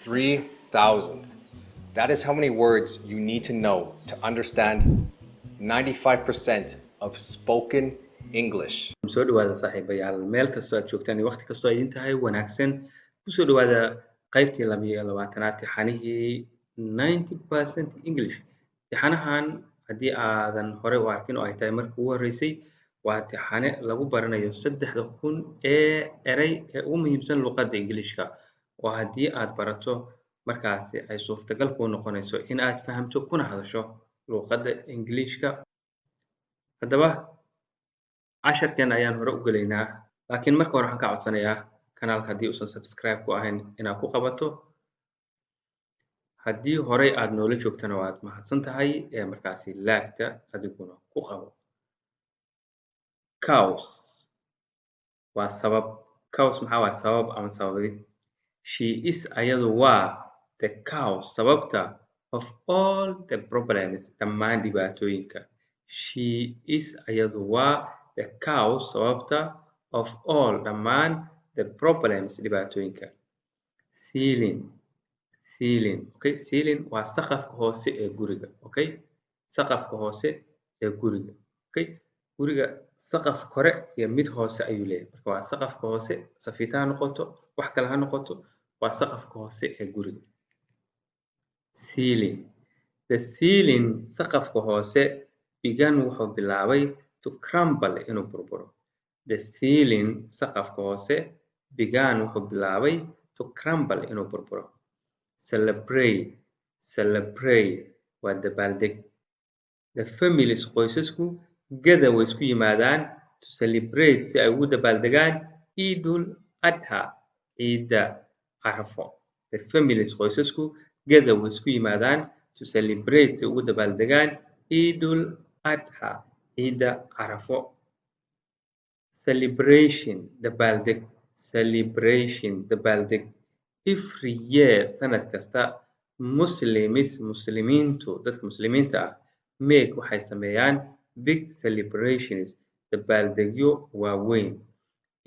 3,000. That is how many words you need to know to understand 95% of spoken English. soo dhawaada saaxiibayaal meel kastoo aad joogtaan iyo waqti kastoo idin tahay wanaagsan kusoo dhawaada qaybtii 22aad taxanihii 90% English taxanahan haddii aadan hore u arkin oo ay tahay markii ugu horeysay waa taxane lagu baranayo 3,000 eray ee ugu muhiimsan luqadda Englishka oo haddii aad barato markaasi ay suurtagal kuu noqonayso in aad fahamto kuna hadasho luqadda Englishka haddaba casharkan ayaan hore u galaynaa laakiin marka hore waxaan ka codsanayaa kanaalka haddii uusan subscribe ku ahayn inaad ku qabato haddii horey aad noola joogtana waad mahadsan tahay ee markaasi laagta adiguna ku qabo cause waa sabab cause maxaa waa sabab ama sababid she is ayadu waa the cause sababta of all the problems dhammaan dhibaatooyinka she is ayadu waa the cause sababta of all dhammaan the problems dhibaatooyinka ceiling okay ceiling waa saqafka hoose ee guriga okay saqafka hoose ee guriga okay guriga saqaf kore iyo mid hoose ayuu leeyahay marka waa saqafka hoose safiita ha noqoto wax kale ha noqoto waa saqafka hoose ee guriga ceiling the ceiling saqafka hoose began wuxuu bilaabay to crumble inuu burburo the ceiling saqafka hoose began wuxuu bilaabay to crumble inuu burburo celebrate waa dabaaldeg the families qoysasku gather way isku yimaadaan to celebrate si ay ugu dabaaldegaan Eidul Adha ciida Arafo the families qoysasku gather way isku yimaadaan to celebrate si ugu dabaaldegaan Eidul Adha ciida Arafo celebration dabaaldeg every year sanad kasta muslimiintu dadka muslimiinta ah make waxay sameeyaan big celebrations dabaaldegyo waaweyn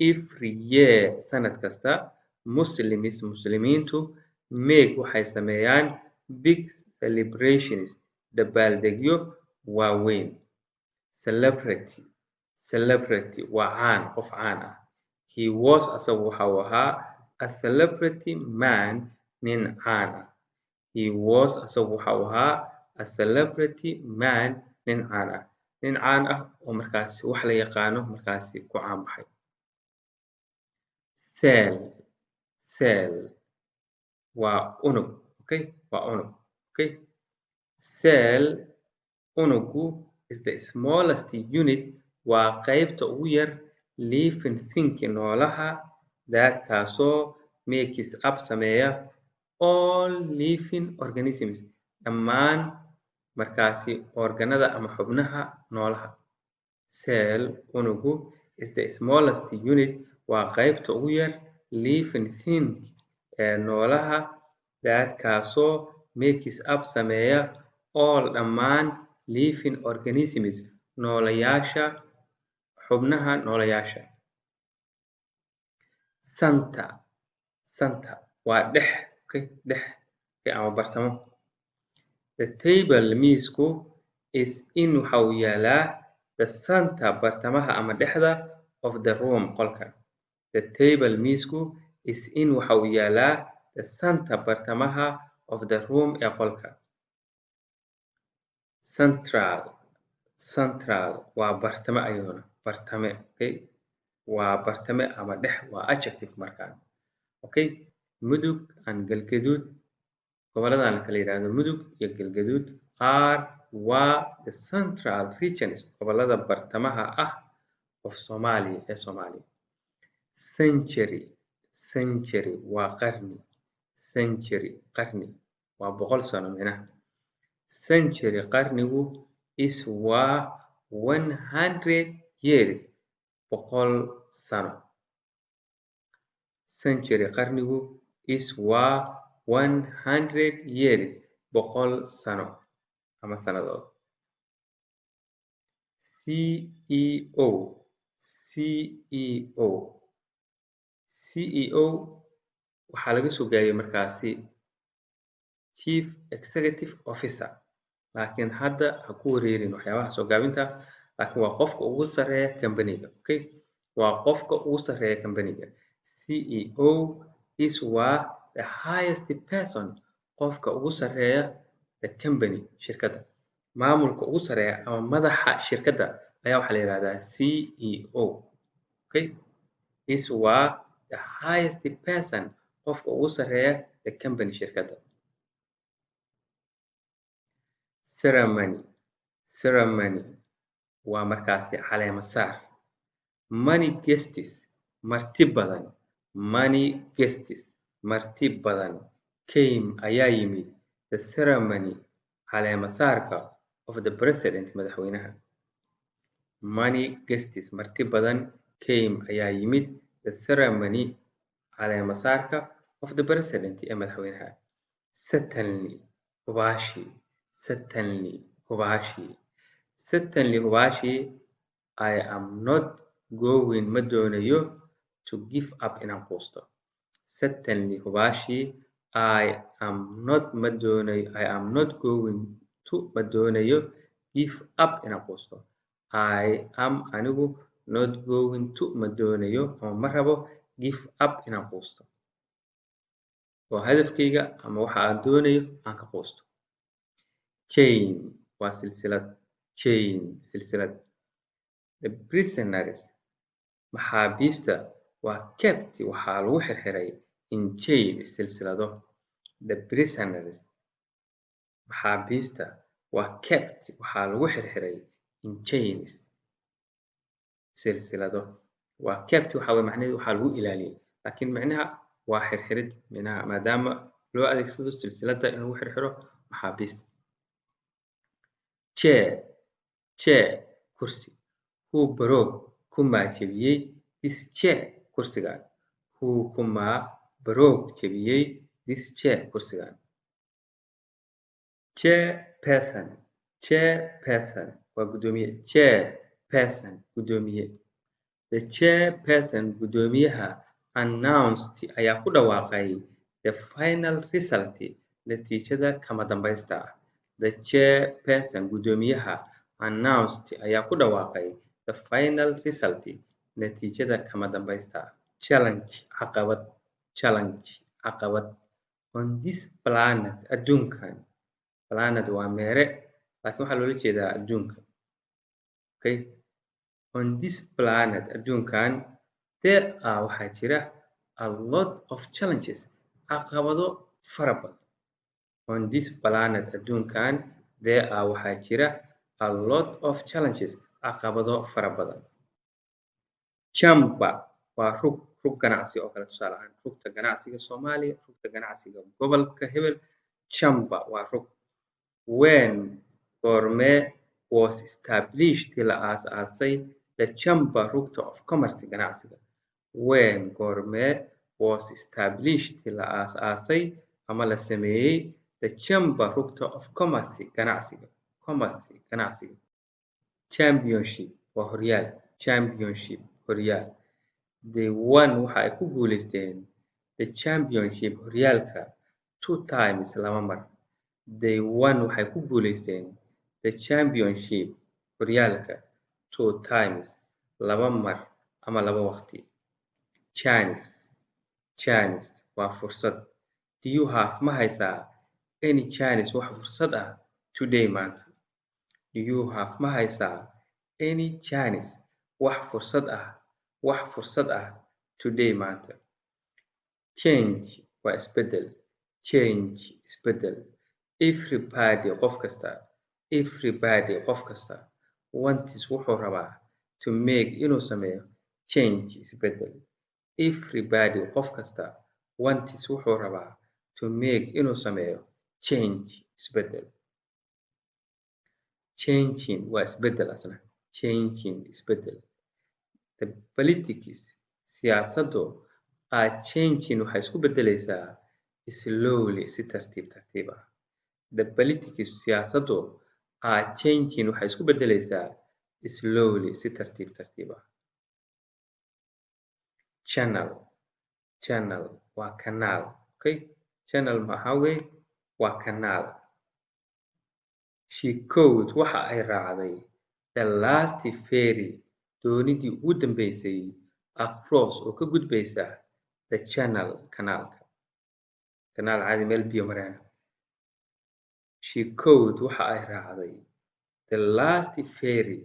every year sanad kasta muslimiintu make waxay sameeyaan big celebrations dabaaldegyo waaweyn celebrity waa caan qof caan ah he was asagu waxa uu ahaa a celebrity man nin caan ah he was asagu waxa uu ahaa a celebrity man nin caan ah nin caan ah oo markaasi wax la yaqaano markaasi ku caan baxay cell waa unug okay waa unug okay cell unugu is the smallest unit waa qaybta ugu yar living thing noolaha kaasoo makes up sameeya all living organisms dhammaan markaasi organada ama xubnaha noolaha cell unugu is the smallest unit waa qaybta ugu yar living thing ee noolaha kaasoo makes up sameeya all dhammaan living organisms noolayaasha xubnaha noolayaasha center waa dhex okay dhex ama bartamo the table miisku is in waxa uu yaalaa the center bartamaha ama dhexda of the room qolka the table miisku is in waxa uu yaalaa the center bartamaha of the room ee qolka central waa bartame ayaduna bartame okay waa bartame ama dhex waa adjective markaan okay mudug and galgaduud goboladan la kala yiraahdo mudug iyo galgaduud waa the central regions gobolada bartamaha ah of Somalia ee Soomaaliya century waa qarni qarni waa 100 sano micnaha century qarnigu waa 100 years 100 sano century qarnigu waa 100 years 100 sano ama sanadood CEO waxaa laga soo gaabiyey markaasi chief executive officer laakiin hadda ha ku wareerin waxyaabaha soo gaabinta laakiin waa qofka ugu sarreeya company-ga okay waa qofka ugu sarreeya company-ga CEO waa the highest person qofka ugu sarreeya the company shirkadda maamulka ugu sarreeya ama madaxa shirkadda ayaa waxaa la yidhahdaa CEO okay waa the highest person qofka ugu sarreeya the company shirkadda ceremony waa markaasi caleemo saar many guests marti badan came ayaa yimid the ceremony caleemo saarka of the president madaxweynaha many guests marti badan came ayaa yimid the ceremony caleemo saarka of the president ee madaxweynaha certainly hubaashii I am not going ma doonayo to give up inaan quusto certainly hubaashii I am not going to ma doonayo give up inaan quusto I am anigu not going to ma doonayo ama ma rabo give up inaan quusto oo hadafkayga ama waxa aan doonayo aan ka quusto chain waa silsilad the prisoners maxaabiista waa kept waxaa lagu xirxiray in chain silsilado the prisoners maxaabiista waa kept waxaa lagu xirxiray in chains silsilado waa kept waxa way macnaheedu waxaa lagu ilaaliyay laakiin macnaha waa xirxirid macnaha maadaama loo adeegsado silsilada in lagu xirxiro maxaabiista chair kursi who broke kumaa jebiyey this chair kursigan who kumaa broke jebiyey this chair kursigan chairperson waa gudoomiye gudoomiye the chairperson gudoomiyaha announced ayaa ku dhawaaqay the final result natiijada kama dambaysta ah the chairperson gudoomiyaha announced ayaa ku dhawaaqay the final result natiijada kama dambaysta ah challenge caqabad on this planet adduunkan planet waa meere laakiin waxaa loola jeedaa adduunka okay on this planet adduunkan there are waxaa jira a lot of challenges caqabado fara badan on this planet adduunkan there are waxaa jira a lot of challenges caqabado fara badan chamber waa rug ganacsi oo kale tusaale ahaan rugta ganacsiga Soomaaliya rugta ganacsiga gobolka hebel chamber waa rug when goormee was established la aasaasay the chamber rugta of commerce ganacsiga when goormee was established la aasaasay ama la sameeyey the chamber rugta of commerce ganacsiga championship waa horyaal horyaal they won waxa ay ku guuleysteen the championship horyaalka 2 times laba mar they won waxay ku guuleysteen the championship horyaalka 2 times laba mar ama laba waqti chance waa fursad do you have ma haysaa any chance wax fursad ah today maanta do you have ma haysaa any chance wax fursad ah today maanta change waa isbedel everybody qof kasta wants wuxuu rabaa to make inuu sameeyo change isbedel everybody qof kasta wants wuxuu rabaa to make inuu sameeyo change isbedel changing waa isbedel asna isbedel the politics siyaasaddu are changing waxay isku bedeleysaa slowly si tartiib ah the politics siyaasaddu are changing waxay isku bedeleysaa slowly si tartiib ah channel waa kanaal okay channel maxaa weeye waa kanaal. She caught waxa ay raacday the last ferry doonidii ugu dambeysay across oo ka gudbaysa the channel kanaalka. Kanaal caadi meel biyo mareen. She caught waxa ay raacday the last ferry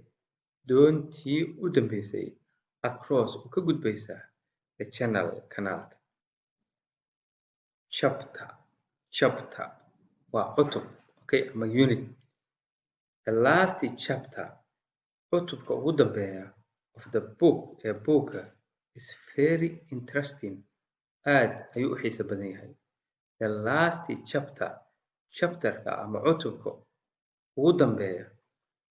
doontii ugu dambeysay across oo ka gudbaysa the channel kanaalka. Chapter waa cutub, okay, ama unit. The last chapter cutubka ugu dambeeya of the book ee buugga is very interesting. Aad ayuu u xiiso badan yahay. The last chapterka ama cutubka ugu dambeeya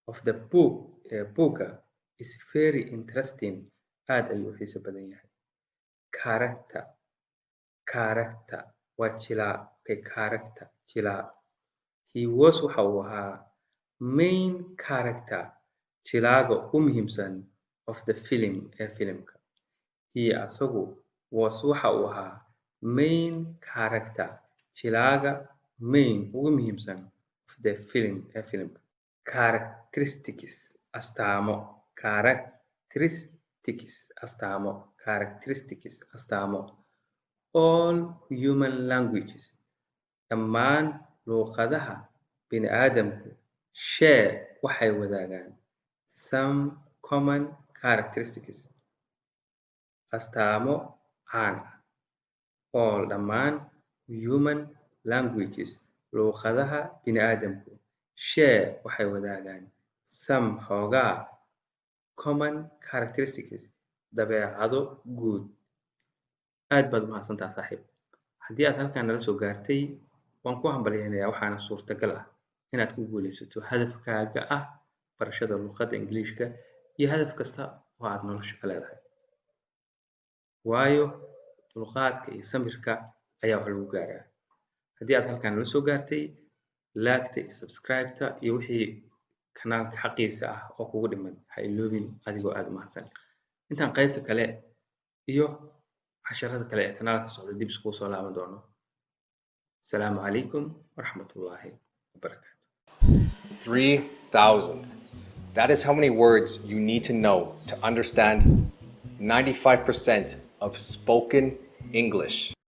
of the book ee buugga is very interesting. Aad ayuu u xiiso badan yahay. Character waa jilaa, okay, character jilaa. He was waxa uu ahaa main character jilaaga u muhiimsan of the film ee filimka. He asagu was waxa uu ahaa main character jilaaga main ugu muhiimsan of the film ee filimka. Characteristics astaamo. All human languages dhammaan luqadaha bini'aadamku share waxay wadaagaan some common characteristics astaamo caan ah. All dhammaan human languages luqadaha bini'aadamku share waxay wadaagaan some xoogaa common characteristics dabeecado guud. Aad baad u mahadsantahay saaxiib. Haddii aad halkan nala soo gaartay waan ku hambalyaynayaa, waxaana suurtagal ah inaad ku guulaysato hadafkaaga ah barashada luqadda Ingiriishka iyo hadaf kasta oo aad nolosha ka leedahay. Waayo dulqaadka iyo samirka ayaa wax lagu gaaraa. Haddii aad halkan nala soo gaartay laagta iyo subscribe-ta iyo wixii kanaalka xaqiisa ah oo kugu dhiman ha iloobin adigoo aad u mahadsan. Intaan qaybta kale iyo casharada kale ee kanaalka socda dib iskugu soo laaban doono. Asalaamu calaykum waraxmatullaahi wabarakaatu. 3,000. That is how many words you need to know to understand 95% of spoken English.